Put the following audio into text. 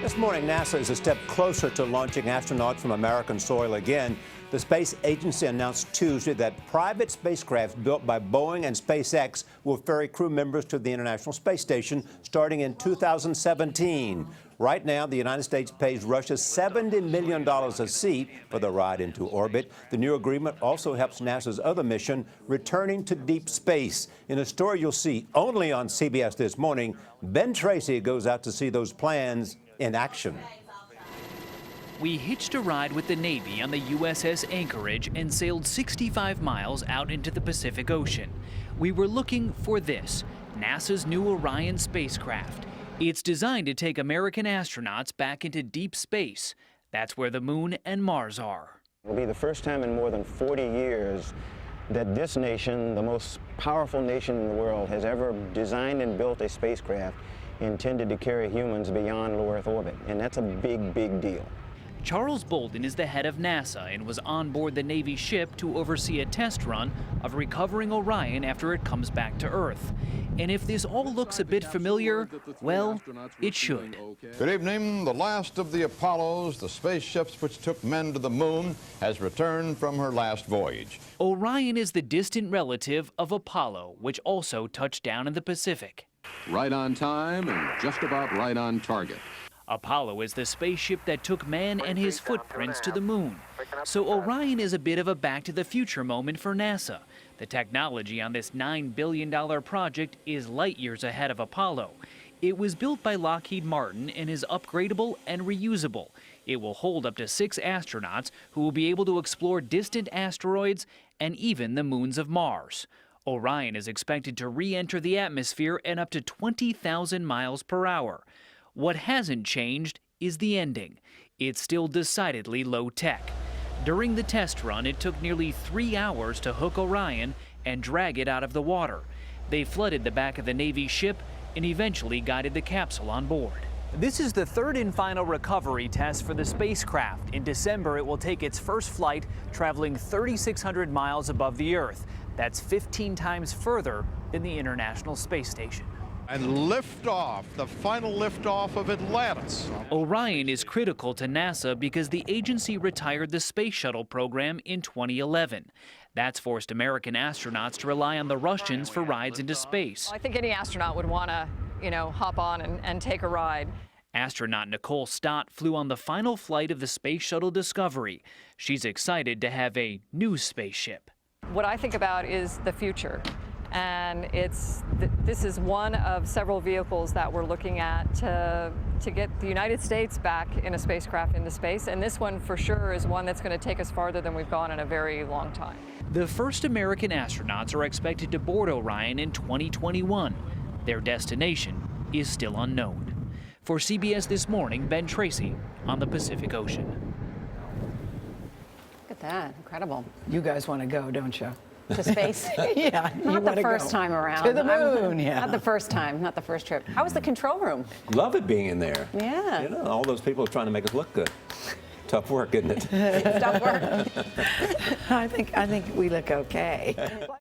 This morning, NASA is a step closer to launching astronauts from American soil again. The space agency announced Tuesday that private spacecraft built by Boeing and SpaceX will ferry crew members to the International Space Station starting in 2017. Right now, the United States pays Russia $70 million a seat for the ride into orbit. The new agreement also helps NASA's other mission, returning to deep space. In a story you'll see only on CBS This Morning, Ben Tracy goes out to see those plans in action. We hitched a ride with the Navy on the USS Anchorage and sailed 65 miles out into the Pacific Ocean. We were looking for this, NASA's new Orion spacecraft. It's designed to take American astronauts back into deep space. That's where the Moon and Mars are. It will be the first time in more than 40 years that this nation, the most powerful nation in the world, has ever designed and built a spacecraft intended to carry humans beyond low Earth orbit. And that's a big, big deal. Charles Bolden is the head of NASA and was on board the Navy ship to oversee a test run of recovering Orion after it comes back to Earth. And if this all looks a bit familiar, well, it should. Good evening. The last of the Apollos, the spaceships which took men to the moon, has returned from her last voyage. Orion is the distant relative of Apollo, which also touched down in the Pacific. Right on time and just about right on target. Apollo is the spaceship that took man and his footprints to the moon. So Orion is a bit of a Back to the Future moment for NASA. The technology on this $9 billion project is light years ahead of Apollo. It was built by Lockheed Martin and is upgradable and reusable. It will hold up to 6 astronauts who will be able to explore distant asteroids and even the moons of Mars. Orion is expected to re-enter the atmosphere at up to 20,000 miles per hour. What hasn't changed is the ending. It's still decidedly low-tech. During the test run, it took nearly 3 hours to hook Orion and drag it out of the water. They flooded the back of the Navy ship and eventually guided the capsule on board. This is the third and final recovery test for the spacecraft. In December, it will take its first flight, traveling 3,600 miles above the Earth. That's 15 times further than the International Space Station. And liftoff, the final liftoff of Atlantis. Orion is critical to NASA because the agency retired the Space Shuttle program in 2011. That's forced American astronauts to rely on the Russians for rides into space. I think any astronaut would want to, hop on and take a ride. Astronaut Nicole Stott flew on the final flight of the Space Shuttle Discovery. She's excited to have a new spaceship. What I think about is the future. And this is one of several vehicles that we're looking at to get the United States back in a spacecraft into space. And this one for sure is one that's going to take us farther than we've gone in a very long time. The first American astronauts are expected to board Orion in 2021. Their destination is still unknown. For CBS This Morning, Ben Tracy on the Pacific Ocean. Look at that, incredible. You guys want to go, don't you? To space? Yeah. Not the first time around. To the moon, yeah. Not the first time, not the first trip. How was the control room? Love it being in there. Yeah. All those people are trying to make us look good. Tough work, isn't it? Tough work. I think we look okay.